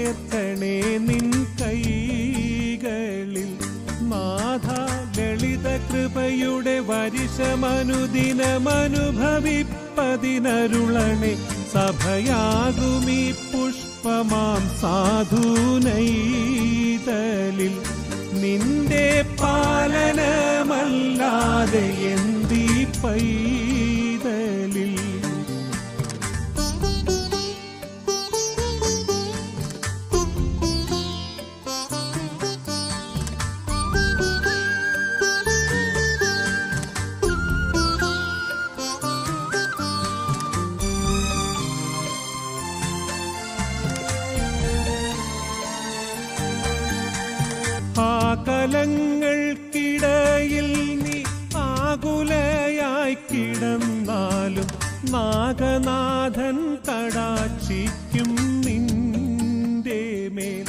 ചേർക്കണേ നിൻ കൈകളിൽ. നാഥ ലളിത കൃപയുടെ വർഷമനുദിനമനുഭവിപ്പതിനരുളണേ. സഭയാകുമീ പുഷ്പമാം സാധുനൈതലിൽ നിന്റെ പാലനമല്ലാതെ എന്തി പൈതലിൽ. കലങ്ങൾക്കിടയിൽ നീ ആകുലയായി കിടന്നാലും നാഗനാഥൻ കടാക്ഷിക്കും നിന്റെ മേൽ.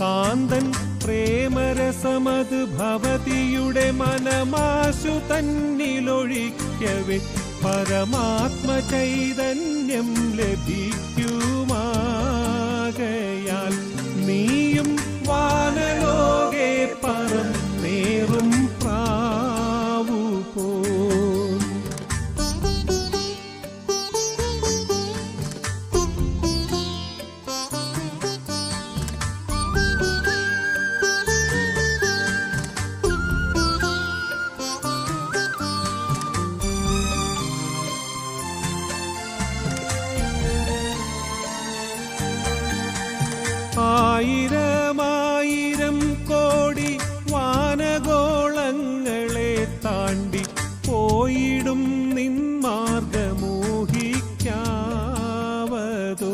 കാന്തൻ പ്രേമരസമത് ഭവതിയുടെ മനമാശു തന്നിലൊഴിക്കവേ പരമാത്മ ചൈതന്യം ലഭിക്കുമാകയാൽ നീയും വാനലോകെ പറന്നേറും പ്രാവു പോൽ. ആയിരമായിരം കോടി വാനഗോളങ്ങളെ താണ്ടി പോയിടും നിൻ മാർഗമോഹിക്കാവതോ.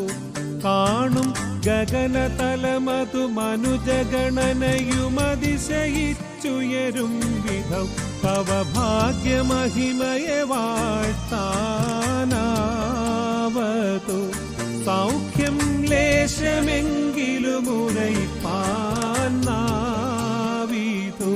കാണും ഗഗനതലമതു മനുജഗണനയുമതിശയിച്ചുയരും വിധം തവ ഭാഗ്യമഹിമയെ വാഴ്ത്താനാവതോ. സൗഖ്യം ലേശമെങ്കിലും ഉരയിപ്പാൻ നാവിധോ.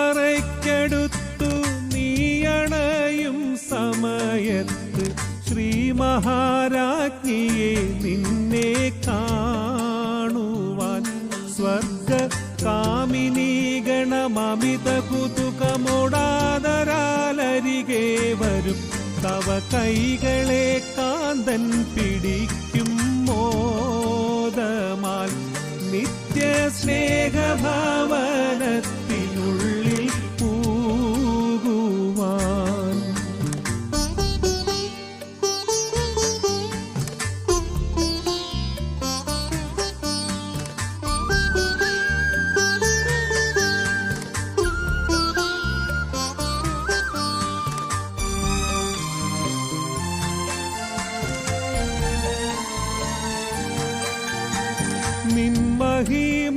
മണവറയ്ക്കടുത്തു നീയണയും സമയത്ത് ശ്രീ മഹാരാജ്ഞിയെ നിന്നെ കാണുവാൻ സ്വർഗ കാമിനീ ഗണമമിത കുതുകമോടാദരാലരികെ വരും. തവ കൈകളെ കാന്തൻ പിടിക്കും മോദമാൽ നിത്യ സ്നേഹഭാവനത്തിനുള്ളിൽ പൂകുവാൻ. നിൻ മഹിമയോതുവതിൻ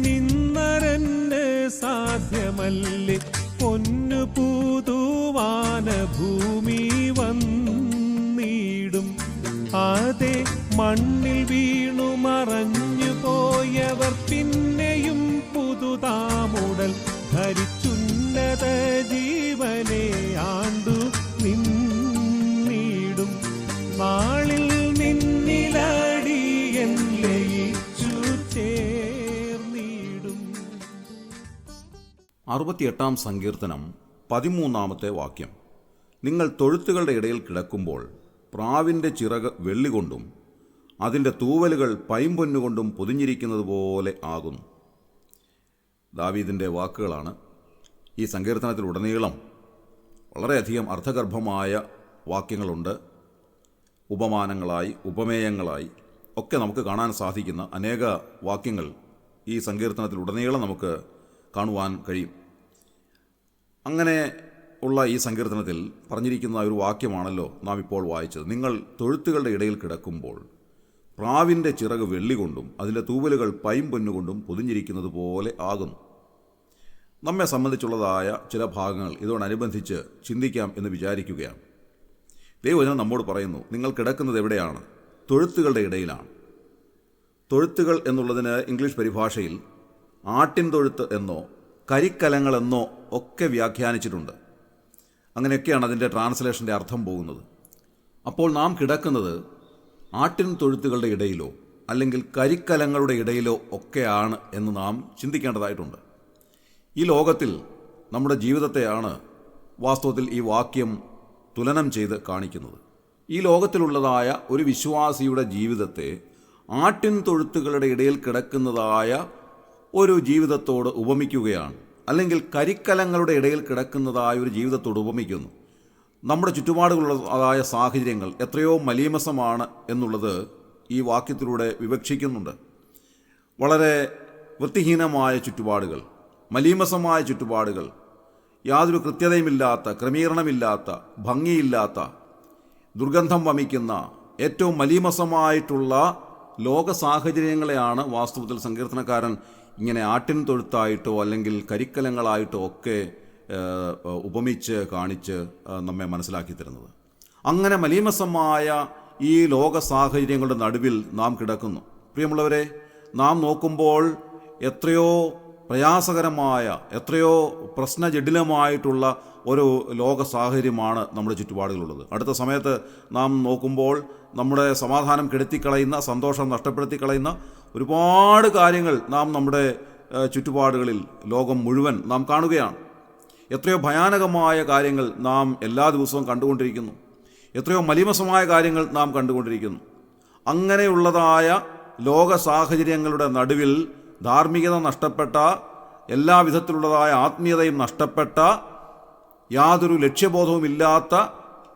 നിന്നരന് സാധ്യമല്ലേ. പൊന്നു പൂതുവാന ഭൂമി വന്നിടും. അതെ മണ്ണിൽ വീണു മറഞ്ഞു പോയവർ പിന്നെയും പുതുതാമുടൽ ധരിച്ചുന്നത ജീവനെ ആണ്ടു നിന്നിടും. നാളിൽ നിന്നിലടിയൻ ലയിച്ചു ചേർന്നിടും. 68 സങ്കീർത്തനം 13 വാക്യം. നിങ്ങൾ തൊഴുത്തുകളുടെ ഇടയിൽ കിടക്കുമ്പോൾ പ്രാവിൻ്റെ ചിറക് വെള്ളികൊണ്ടും അതിൻ്റെ തൂവലുകൾ പൈമ്പൊന്നുകൊണ്ടും പൊതിഞ്ഞിരിക്കുന്നത് പോലെ ആകുന്നു. ദാവീദിൻ്റെ വാക്കുകളാണ്. ഈ സങ്കീർത്തനത്തിലുടനീളം വളരെയധികം അർത്ഥഗർഭമായ വാക്യങ്ങളുണ്ട്. ഉപമാനങ്ങളായി ഉപമേയങ്ങളായി ഒക്കെ നമുക്ക് കാണാൻ സാധിക്കുന്ന അനേക വാക്യങ്ങൾ ഈ സങ്കീർത്തനത്തിലുടനീളം നമുക്ക് കാണുവാൻ കഴിയും. അങ്ങനെ ഉള്ള ഈ സങ്കീർത്തനത്തിൽ പറഞ്ഞിരിക്കുന്ന ഒരു വാക്യമാണല്ലോ നാം ഇപ്പോൾ വായിച്ചത്. നിങ്ങൾ തൊഴുത്തുകളുടെ ഇടയിൽ കിടക്കുമ്പോൾ പ്രാവിൻ്റെ ചിറക് വെള്ളികൊണ്ടും അതിൻ്റെ തൂവലുകൾ പൈമ്പൊന്നുകൊണ്ടും പൊതിഞ്ഞിരിക്കുന്നത് പോലെ ആകുന്നു. നമ്മെ സംബന്ധിച്ചുള്ളതായ ചില ഭാഗങ്ങൾ ഇതോടനുബന്ധിച്ച് ചിന്തിക്കാം എന്ന് വിചാരിക്കുകയാണ്. ദൈവവചനം നമ്മോട് പറയുന്നു, നിങ്ങൾ കിടക്കുന്നത് എവിടെയാണ്? തൊഴുത്തുകളുടെ ഇടയിലാണ്. തൊഴുത്തുകൾ എന്നുള്ളതിന് ഇംഗ്ലീഷ് പരിഭാഷയിൽ ആട്ടിൻ തൊഴുത്ത് എന്നോ കരിക്കലങ്ങളെന്നോ ഒക്കെ വ്യാഖ്യാനിച്ചിട്ടുണ്ട്. അങ്ങനെയൊക്കെയാണ് അതിൻ്റെ ട്രാൻസ്ലേഷൻ്റെ അർത്ഥം പോകുന്നത്. അപ്പോൾ നാം കിടക്കുന്നത് ആട്ടിൻ തൊഴുത്തുകളുടെ ഇടയിലോ അല്ലെങ്കിൽ കരിക്കലങ്ങളുടെ ഇടയിലോ ഒക്കെയാണ് എന്ന് നാം ചിന്തിക്കേണ്ടതായിട്ടുണ്ട്. ഈ ലോകത്തിൽ നമ്മുടെ ജീവിതത്തെയാണ് വാസ്തവത്തിൽ ഈ വാക്യം തുലനം ചെയ്ത് കാണിക്കുന്നത്. ഈ ലോകത്തിലുള്ളതായ ഒരു വിശ്വാസിയുടെ ജീവിതത്തെ ആട്ടിൻ തൊഴുത്തുകളുടെ ഇടയിൽ കിടക്കുന്നതായ ഒരു ജീവിതത്തോട് ഉപമിക്കുകയാണ്, അല്ലെങ്കിൽ കരിക്കലങ്ങളുടെ ഇടയിൽ കിടക്കുന്നതായ ഒരു ജീവിതത്തോട് ഉപമിക്കുന്നു. നമ്മുടെ ചുറ്റുപാടുകളുള്ളതായ സാഹചര്യങ്ങൾ എത്രയോ മലീമസമാണ് എന്നുള്ളത് ഈ വാക്യത്തിലൂടെ വിവക്ഷിക്കുന്നുണ്ട്. വളരെ വൃത്തിഹീനമായ ചുറ്റുപാടുകൾ, മലീമസമായ ചുറ്റുപാടുകൾ, യാതൊരു കൃത്യതയുമില്ലാത്ത, ക്രമീകരണമില്ലാത്ത, ഭംഗിയില്ലാത്ത, ദുർഗന്ധം വമിക്കുന്ന ഏറ്റവും മലീമസമായിട്ടുള്ള ലോക സാഹചര്യങ്ങളെയാണ് വാസ്തവത്തിൽ സങ്കീർത്തനക്കാരൻ ഇങ്ങനെ ആട്ടിൻ തൊഴുത്തായിട്ടോ അല്ലെങ്കിൽ കരിക്കലങ്ങളായിട്ടോ ഒക്കെ ഉപമിച്ച് കാണിച്ച് നമ്മെ മനസ്സിലാക്കി തരുന്നത്. അങ്ങനെ മലീമസമായ ഈ ലോക സാഹചര്യങ്ങളുടെ നടുവിൽ നാം കിടക്കുന്നു. പ്രിയമുള്ളവരെ, നാം നോക്കുമ്പോൾ എത്രയോ പ്രയാസകരമായ, എത്രയോ പ്രശ്നജടിലമായിട്ടുള്ള ഒരു ലോക സാഹചര്യമാണ് നമ്മുടെ ചുറ്റുപാടുകളുള്ളത്. അടുത്ത സമയത്ത് നാം നോക്കുമ്പോൾ നമ്മുടെ സമാധാനം കെടുത്തിക്കളയുന്ന, സന്തോഷം നഷ്ടപ്പെടുത്തിക്കളയുന്ന ഒരുപാട് കാര്യങ്ങൾ നാം നമ്മുടെ ചുറ്റുപാടുകളിൽ ലോകം മുഴുവൻ നാം കാണുകയാണ്. എത്രയോ ഭയാനകമായ കാര്യങ്ങൾ നാം എല്ലാ ദിവസവും കണ്ടുകൊണ്ടിരിക്കുന്നു. എത്രയോ മലീമസമായ കാര്യങ്ങൾ നാം കണ്ടുകൊണ്ടിരിക്കുന്നു. അങ്ങനെയുള്ളതായ ലോക സാഹചര്യങ്ങളുടെ നടുവിൽ ധാർമ്മികത നഷ്ടപ്പെട്ട, എല്ലാ വിധത്തിലുള്ളതായ ആത്മീയതയും നഷ്ടപ്പെട്ട, യാതൊരു ലക്ഷ്യബോധവുമില്ലാത്ത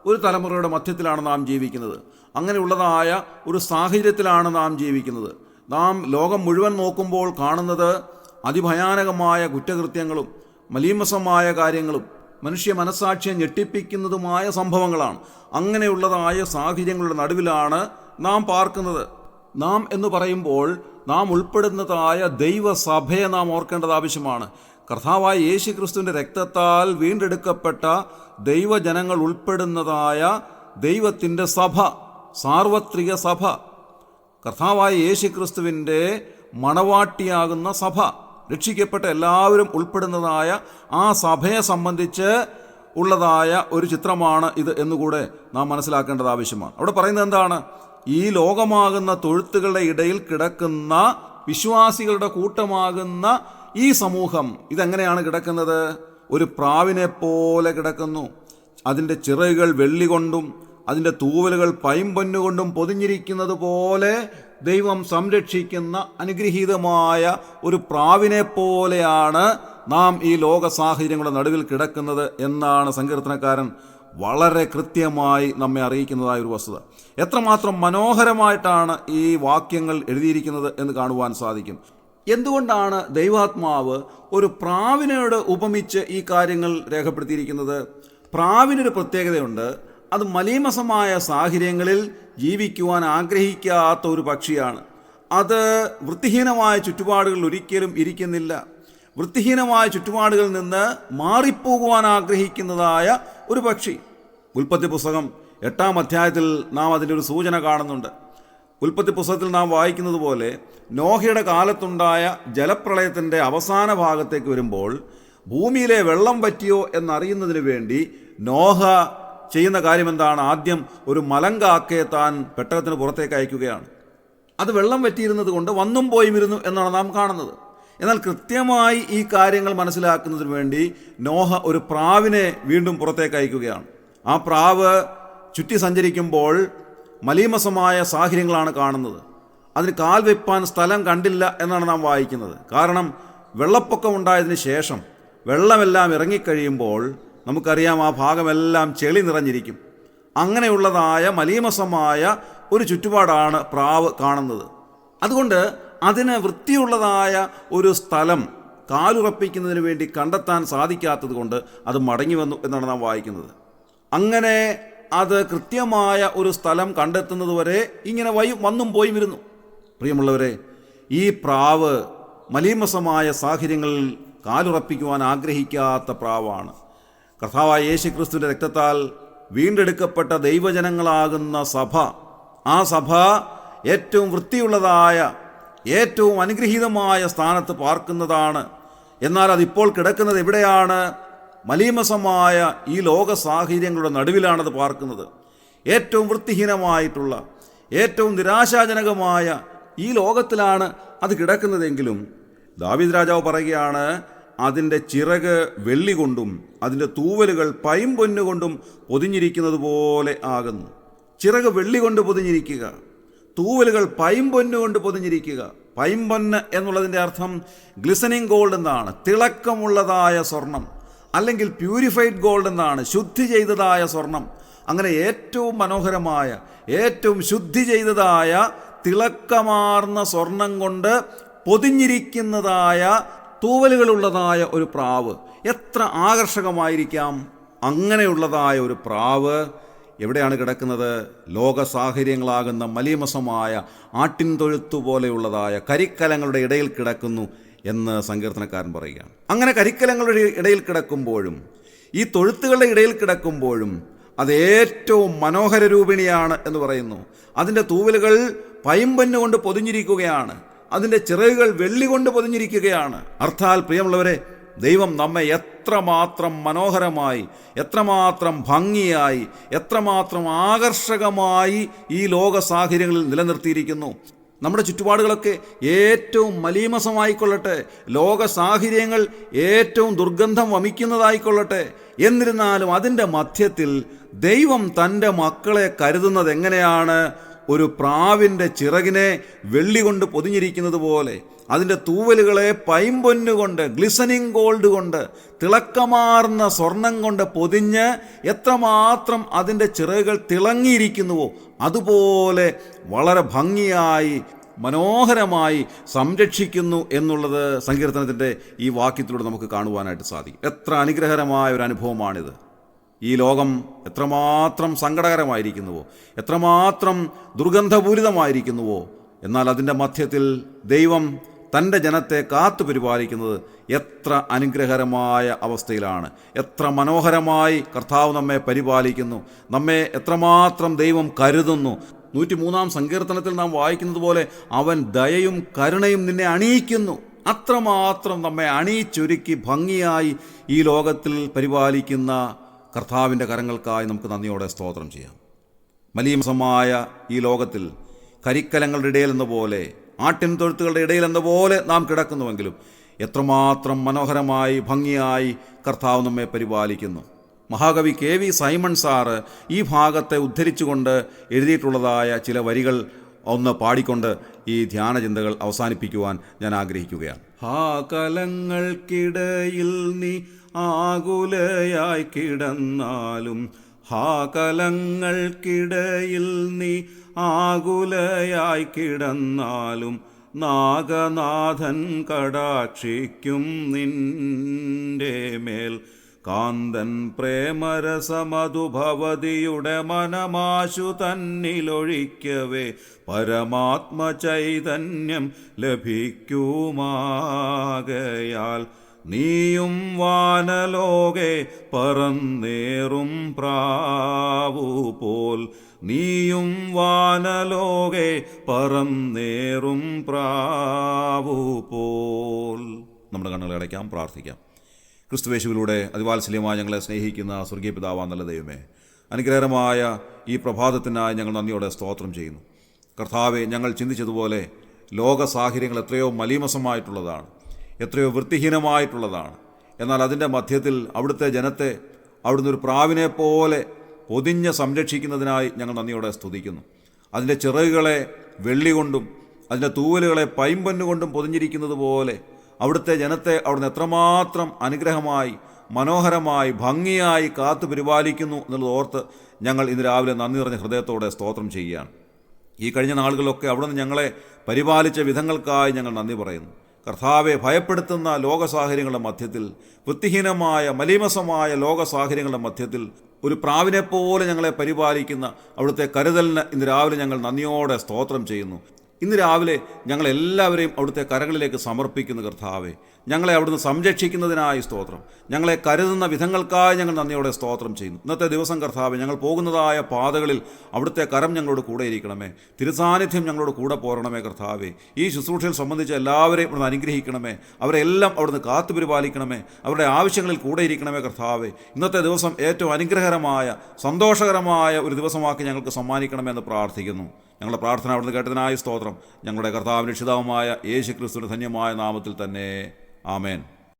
ഒരു തലമുറയുടെ മധ്യത്തിലാണ് നാം ജീവിക്കുന്നത്. അങ്ങനെയുള്ളതായ ഒരു സാഹചര്യത്തിലാണ് നാം ജീവിക്കുന്നത്. നാം ലോകം മുഴുവൻ നോക്കുമ്പോൾ കാണുന്നത് അതിഭയാനകമായ കുറ്റകൃത്യങ്ങളും മലീമസമായ കാര്യങ്ങളും മനുഷ്യ മനസ്സാക്ഷിയെ ഞെട്ടിപ്പിക്കുന്നതുമായ സംഭവങ്ങളാണ്. അങ്ങനെയുള്ളതായ സാഹചര്യങ്ങളുടെ നടുവിലാണ് നാം പാർക്കുന്നത്. നാം എന്ന് പറയുമ്പോൾ നാം ഉൾപ്പെടുന്നതായ ദൈവസഭയെ നാം ഓർക്കേണ്ടത് ആവശ്യമാണ്. കർത്താവായ യേശു ക്രിസ്തുവിൻ്റെ രക്തത്താൽ വീണ്ടെടുക്കപ്പെട്ട ദൈവജനങ്ങൾ ഉൾപ്പെടുന്നതായ ദൈവത്തിൻ്റെ സഭ, സാർവത്രിക സഭ, കർത്താവായ യേശു ക്രിസ്തുവിൻ്റെ മണവാട്ടിയാകുന്ന സഭ, രക്ഷിക്കപ്പെട്ട എല്ലാവരും ഉൾപ്പെടുന്നതായ ആ സഭയെ സംബന്ധിച്ച് ഉള്ളതായ ഒരു ചിത്രമാണ് ഇത് എന്നുകൂടെ നാം മനസ്സിലാക്കേണ്ടത് ആവശ്യമാണ്. അവിടെ പറയുന്നത് എന്താണ്? ഈ ലോകമാകുന്ന തൊഴുത്തുകളുടെ ഇടയിൽ കിടക്കുന്ന വിശ്വാസികളുടെ കൂട്ടമാകുന്ന ഈ സമൂഹം ഇതെങ്ങനെയാണ് കിടക്കുന്നത്? ഒരു പ്രാവിനെ പോലെ കിടക്കുന്നു. അതിൻ്റെ ചിറകുകൾ വെള്ളി കൊണ്ടും അതിൻ്റെ തൂവലുകൾ പൈമ്പൊന്നുകൊണ്ടും പൊതിഞ്ഞിരിക്കുന്നത് പോലെ ദൈവം സംരക്ഷിക്കുന്ന അനുഗ്രഹീതമായ ഒരു പ്രാവിനെ പോലെയാണ് നാം ഈ ലോക സാഹചര്യങ്ങളുടെ നടുവിൽ കിടക്കുന്നത് എന്നാണ് സങ്കീർത്തനക്കാരൻ വളരെ കൃത്യമായി നമ്മെ അറിയിക്കുന്നതായ ഒരു വസ്തുത. എത്രമാത്രം മനോഹരമായിട്ടാണ് ഈ വാക്യങ്ങൾ എഴുതിയിരിക്കുന്നത് എന്ന് കാണുവാൻ സാധിക്കും. എന്തുകൊണ്ടാണ് ദൈവാത്മാവ് ഒരു പ്രാവിനോട് ഉപമിച്ച് ഈ കാര്യങ്ങൾ രേഖപ്പെടുത്തിയിരിക്കുന്നത്? പ്രാവിനൊരു പ്രത്യേകതയുണ്ട്. അത് മലീമസമായ സാഹചര്യങ്ങളിൽ ജീവിക്കുവാൻ ആഗ്രഹിക്കാത്ത ഒരു പക്ഷിയാണ്. അത് വൃത്തിഹീനമായ ചുറ്റുപാടുകളിൽ ഒരിക്കലും ഇരിക്കുന്നില്ല. വൃത്തിഹീനമായ ചുറ്റുപാടുകളിൽ നിന്ന് മാറിപ്പോകുവാൻ ആഗ്രഹിക്കുന്നതായ ഒരു പക്ഷി. ഉൽപ്പത്തി പുസ്തകം 8-ാം അധ്യായത്തിൽ നാം അതിൻ്റെ ഒരു സൂചന കാണുന്നുണ്ട്. ഉൽപ്പത്തി പുസ്തകത്തിൽ നാം വായിക്കുന്നത് പോലെ നോഹയുടെ കാലത്തുണ്ടായ ജലപ്രളയത്തിൻ്റെ അവസാന ഭാഗത്തേക്ക് വരുമ്പോൾ ഭൂമിയിലെ വെള്ളം പറ്റിയോ എന്നറിയുന്നതിന് വേണ്ടി നോഹ ചെയ്യുന്ന കാര്യം എന്താണ്? ആദ്യം ഒരു മലങ്കാക്കയെ താൻ പെട്ടകത്തിന് പുറത്തേക്ക് അയക്കുകയാണ്. അത് വെള്ളം പറ്റിയിരുന്നത് കൊണ്ട് വന്നും പോയും ഇരുന്നു എന്നാണ് നാം കാണുന്നത്. എന്നാൽ കൃത്യമായി ഈ കാര്യങ്ങൾ മനസ്സിലാക്കുന്നതിന് വേണ്ടി നോഹ ഒരു പ്രാവിനെ വീണ്ടും പുറത്തേക്ക് അയക്കുകയാണ്. ആ പ്രാവ് ചുറ്റി സഞ്ചരിക്കുമ്പോൾ മലീമസമായ സാഹചര്യങ്ങളാണ് കാണുന്നത്. അതിന് കാൽ വെപ്പാൻ സ്ഥലം കണ്ടില്ല എന്നാണ് നാം വായിക്കുന്നത്. കാരണം വെള്ളപ്പൊക്കം ഉണ്ടായതിന് ശേഷം വെള്ളമെല്ലാം ഇറങ്ങിക്കഴിയുമ്പോൾ നമുക്കറിയാം ആ ഭാഗമെല്ലാം ചെളി നിറഞ്ഞിരിക്കും. അങ്ങനെയുള്ളതായ മലീമസമായ ഒരു ചുറ്റുപാടാണ് പ്രാവ് കാണുന്നത്. അതുകൊണ്ട് അതിന് വൃത്തിയുള്ളതായ ഒരു സ്ഥലം കാലുറപ്പിക്കുന്നതിന് വേണ്ടി കണ്ടെത്താൻ സാധിക്കാത്തത് കൊണ്ട് അത് മടങ്ങി വന്നു എന്നാണ് നാം വായിക്കുന്നത്. അങ്ങനെ അത് കൃത്യമായ ഒരു സ്ഥലം കണ്ടെത്തുന്നത് വരെ ഇങ്ങനെ വന്നും പോയി വരുന്നു. പ്രിയമുള്ളവരെ, ഈ പ്രാവ് മലീമസമായ സാഹചര്യങ്ങളിൽ കാലുറപ്പിക്കുവാൻ ആഗ്രഹിക്കാത്ത പ്രാവാണ്. കർത്താവായ യേശുക്രിസ്തുവിൻ്റെ രക്തത്താൽ വീണ്ടെടുക്കപ്പെട്ട ദൈവജനങ്ങളാകുന്ന സഭ, ആ സഭ ഏറ്റവും വൃത്തിയുള്ളതായ, ഏറ്റവും അനുഗ്രഹീതമായ സ്ഥാനത്ത് പാർക്കുന്നതാണ്. എന്നാൽ അതിപ്പോൾ കിടക്കുന്നത് എവിടെയാണ്? മലീമസമായ ഈ ലോക സാഹചര്യങ്ങളുടെ നടുവിലാണത് പാർക്കുന്നത്. ഏറ്റവും വൃത്തിഹീനമായിട്ടുള്ള, ഏറ്റവും നിരാശാജനകമായ ഈ ലോകത്തിലാണ് അത് കിടക്കുന്നതെങ്കിലും ദാവീദ് രാജാവ് പറയുകയാണ്, അതിൻ്റെ ചിറക് വെള്ളി കൊണ്ടും അതിൻ്റെ തൂവലുകൾ പൈമ്പൊന്നുകൊണ്ടും പൊതിഞ്ഞിരിക്കുന്നത് പോലെ ആകുന്നു. ചിറക് വെള്ളി കൊണ്ട് പൊതിഞ്ഞിരിക്കുക, തൂവലുകൾ പൈമ്പൊന്നുകൊണ്ട് പൊതിഞ്ഞിരിക്കുക. പൈമ്പൊന്ന് എന്നുള്ളതിൻ്റെ അർത്ഥം ഗ്ലിസനിങ് ഗോൾഡ് എന്നാണ്, തിളക്കമുള്ളതായ സ്വർണം, അല്ലെങ്കിൽ പ്യൂരിഫൈഡ് ഗോൾഡ് എന്നാണ്, ശുദ്ധി ചെയ്തതായ സ്വർണം. അങ്ങനെ ഏറ്റവും മനോഹരമായ, ഏറ്റവും ശുദ്ധി ചെയ്തതായ, തിളക്കമാർന്ന സ്വർണം കൊണ്ട് പൊതിഞ്ഞിരിക്കുന്നതായ തൂവലുകളുള്ളതായ ഒരു പ്രാവ് എത്ര ആകർഷകമായിരിക്കാം. അങ്ങനെയുള്ളതായ ഒരു പ്രാവ് എവിടെയാണ് കിടക്കുന്നത്? ലോക സാഹചര്യങ്ങളാകുന്ന മലീമസമായ ആട്ടിൻ തൊഴുത്തു പോലെയുള്ളതായ കരിക്കലങ്ങളുടെ ഇടയിൽ കിടക്കുന്നു എന്ന് സങ്കീർത്തനക്കാരൻ പറയുകയാണ്. അങ്ങനെ കരിക്കലങ്ങളുടെ ഇടയിൽ കിടക്കുമ്പോഴും ഈ തൊഴുത്തുകളുടെ ഇടയിൽ കിടക്കുമ്പോഴും അത് ഏറ്റവും മനോഹര രൂപിണിയാണ് എന്ന് പറയുന്നു. അതിൻ്റെ തൂവലുകൾ പൈമ്പൊന്ന് കൊണ്ട് പൊതിഞ്ഞിരിക്കുകയാണ്, അതിൻ്റെ ചിറകുകൾ വെള്ളി കൊണ്ട് പൊതിഞ്ഞിരിക്കുകയാണ്. അർത്ഥാൽ പ്രിയമുള്ളവരെ, ദൈവം നമ്മെ എത്രമാത്രം മനോഹരമായി, എത്രമാത്രം ഭംഗിയായി, എത്രമാത്രം ആകർഷകമായി ഈ ലോക സാഹചര്യങ്ങളിൽ നിലനിർത്തിയിരിക്കുന്നു. നമ്മുടെ ചുറ്റുപാടുകളൊക്കെ ഏറ്റവും മലീമസമായിക്കൊള്ളട്ടെ, ലോക സാഹചര്യങ്ങൾ ഏറ്റവും ദുർഗന്ധം വമിക്കുന്നതായിക്കൊള്ളട്ടെ, എന്നിരുന്നാലും അതിൻ്റെ മധ്യത്തിൽ ദൈവം തൻ്റെ മക്കളെ കരുതുന്നത് എങ്ങനെയാണ്? ഒരു പ്രാവിൻ്റെ ചിറകിനെ വെള്ളി കൊണ്ട് പൊതിഞ്ഞിരിക്കുന്നത് പോലെ, അതിൻ്റെ തൂവലുകളെ പൈമ്പൊന്നുകൊണ്ട്, ഗ്ലിസനിങ് ഗോൾഡ് കൊണ്ട്, തിളക്കമാർന്ന സ്വർണം കൊണ്ട് പൊതിഞ്ഞ് എത്രമാത്രം അതിൻ്റെ ചിറകുകൾ തിളങ്ങിയിരിക്കുന്നുവോ അതുപോലെ വളരെ ഭംഗിയായി, മനോഹരമായി സംരക്ഷിക്കുന്നു എന്നുള്ളത് സങ്കീർത്തനത്തിൻ്റെ ഈ വാക്യത്തിലൂടെ നമുക്ക് കാണുവാനായിട്ട് സാധിക്കും. എത്ര അനുഗ്രഹകരമായ ഒരു അനുഭവമാണിത്. ഈ ലോകം എത്രമാത്രം സങ്കടകരമായിരിക്കുന്നുവോ, എത്രമാത്രം ദുർഗന്ധപൂരിതമായിരിക്കുന്നുവോ, എന്നാൽ അതിൻ്റെ മധ്യത്തിൽ ദൈവം തൻ്റെ ജനത്തെ കാത്തു പരിപാലിക്കുന്നത് എത്ര അനുഗ്രഹകരമായ അവസ്ഥയിലാണ്. എത്ര മനോഹരമായി കർത്താവ് നമ്മെ പരിപാലിക്കുന്നു, നമ്മെ എത്രമാത്രം ദൈവം കരുതുന്നു. 103-ാം സങ്കീർത്തനത്തിൽ നാം വായിക്കുന്നത് പോലെ അവൻ ദയയും കരുണയും നിന്നെ അണിയിക്കുന്നു. അത്രമാത്രം നമ്മെ അണിയിച്ചൊരുക്കി ഭംഗിയായി ഈ ലോകത്തിൽ പരിപാലിക്കുന്ന കർത്താവിൻ്റെ കരങ്ങൾക്കായി നമുക്ക് നന്ദിയോടെ സ്തോത്രം ചെയ്യാം. മലീമസമായ ഈ ലോകത്തിൽ കരിക്കലങ്ങളുടെ ഇടയിലെന്ന പോലെ, ആട്ടിൻ തൊഴുത്തുകളുടെ ഇടയിലെന്ന പോലെ നാം കിടക്കുന്നുവെങ്കിലും എത്രമാത്രം മനോഹരമായി, ഭംഗിയായി കർത്താവ് നമ്മെ പരിപാലിക്കുന്നു. മഹാകവി KV സൈമൺ സാറ് ഈ ഭാഗത്തെ ഉദ്ധരിച്ചുകൊണ്ട് എഴുതിയിട്ടുള്ളതായ ചില വരികൾ ഒന്ന് പാടിക്കൊണ്ട് ഈ ധ്യാനചിന്തകൾ അവസാനിപ്പിക്കുവാൻ ഞാൻ ആഗ്രഹിക്കുകയാണ്. ഹാ കലങ്ങൾക്കിടയിൽ നീ ആകുലയായി കിടന്നാലും, ഹാ കലങ്ങൾക്കിടയിൽ നീ ആകുലയായി കിടന്നാലും, നാഗനാഥൻ കടാക്ഷിക്കും നിന്റെ മേൽ. കാന്തൻ പ്രേമരസമധുഭവതിയുടെ മനമാശു തന്നിലൊഴിക്കവേ പരമാത്മചൈതന്യം ലഭിക്കുമാകയാൽ, നീയും വാനലോകെ പറന്നേറും പ്രാവു പോൽ, നീയും വാനലോകെ പറന്നേറും പ്രാവു പോൽ. നമ്മുടെ കണ്ണുകൾ അടയ്ക്കാം, പ്രാർത്ഥിക്കാം. ക്രിസ്തുവേശുവിലൂടെ അതിവാത്സല്യമായി ഞങ്ങളെ സ്നേഹിക്കുന്ന സ്വർഗീയ പിതാവാ നല്ല ദൈവമേ, അനുഗ്രഹകരമായ ഈ പ്രഭാതത്തിനായി ഞങ്ങൾ നന്ദിയോടെ സ്തോത്രം ചെയ്യുന്നു. കർത്താവെ, ഞങ്ങൾ ചിന്തിച്ചതുപോലെ ലോക സാഹചര്യങ്ങൾ എത്രയോ മലീമസമായിട്ടുള്ളതാണ്, എത്രയോ വൃത്തിഹീനമായിട്ടുള്ളതാണ്. എന്നാൽ അതിൻ്റെ മധ്യത്തിൽ അവിടുത്തെ ജനത്തെ അവിടുന്ന് ഒരു പ്രാവിനെ പോലെ പൊതിഞ്ഞ് സംരക്ഷിക്കുന്നതിനായി ഞങ്ങൾ നന്ദിയോടെ സ്തുതിക്കുന്നു. അതിൻ്റെ ചിറകുകളെ വെള്ളി കൊണ്ടും അതിൻ്റെ തൂവലുകളെ പൈമ്പൊന്നുകൊണ്ടും പൊതിഞ്ഞിരിക്കുന്നത് പോലെ അവിടുത്തെ ജനത്തെ അവിടുന്ന് എത്രമാത്രം അനുഗ്രഹമായി, മനോഹരമായി, ഭംഗിയായി കാത്തു പരിപാലിക്കുന്നു എന്നുള്ളത് ഓർത്ത് ഞങ്ങൾ ഇന്ന് രാവിലെ നന്ദി നിറഞ്ഞ ഹൃദയത്തോടെ സ്തോത്രം ചെയ്യുകയാണ്. ഈ കഴിഞ്ഞ നാളുകളിലൊക്കെ അവിടുന്ന് ഞങ്ങളെ പരിപാലിച്ച വിധങ്ങൾക്കായി ഞങ്ങൾ നന്ദി പറയുന്നു. കർത്താവെ, ഭയപ്പെടുത്തുന്ന ലോക സാഹചര്യങ്ങളുടെ മധ്യത്തിൽ, വൃത്തിഹീനമായ മലീമസമായ ലോക സാഹചര്യങ്ങളുടെ മധ്യത്തിൽ ഒരു പ്രാവിനെപ്പോലെ ഞങ്ങളെ പരിപാലിക്കുന്ന അവിടുത്തെ കരുതലിന് ഇന്ന് രാവിലെ ഞങ്ങൾ നന്ദിയോടെ സ്തോത്രം ചെയ്യുന്നു. ഇന്ന് രാവിലെ ഞങ്ങളെല്ലാവരെയും അവിടുത്തെ കരങ്ങളിലേക്ക് സമർപ്പിക്കുന്ന കർത്താവെ, ഞങ്ങളെ അവിടുന്ന് സംരക്ഷിക്കുന്നതിനായി സ്തോത്രം. ഞങ്ങളെ കരുതുന്ന വിധങ്ങൾക്കായി ഞങ്ങൾ നന്ദിയോടെ സ്തോത്രം ചെയ്യുന്നു. ഇന്നത്തെ ദിവസം കർത്താവേ, ഞങ്ങൾ പോകുന്നതായ പാതകളിൽ അവിടുത്തെ കരം ഞങ്ങളോട് കൂടെ ഇരിക്കണമേ. തിരുസാന്നിധ്യം ഞങ്ങളോട് കൂടെ പോരണമേ കർത്താവേ. ഈ ശുശ്രൂഷയിൽ സംബന്ധിച്ച് എല്ലാവരെയും അവിടുന്ന് അനുഗ്രഹിക്കണമേ. അവരെല്ലാം അവിടുന്ന് കാത്തുപരിപാലിക്കണമേ. അവരുടെ ആവശ്യങ്ങളിൽ കൂടെ ഇരിക്കണമേ കർത്താവേ. ഇന്നത്തെ ദിവസം ഏറ്റവും അനുഗ്രഹകരമായ സന്തോഷകരമായ ഒരു ദിവസമാക്കി ഞങ്ങൾക്ക് സമ്മാനിക്കണമെന്ന് പ്രാർത്ഥിക്കുന്നു. ഞങ്ങളുടെ പ്രാർത്ഥന അവിടുന്ന് കേട്ടതിനായി സ്തോത്രം. ഞങ്ങളുടെ കർത്താവിൻ്റെ രക്ഷിതാവുമായ യേശു ക്രിസ്തുവിൻ്റെ ധന്യമായ നാമത്തിൽ തന്നെ. ആമേൻ.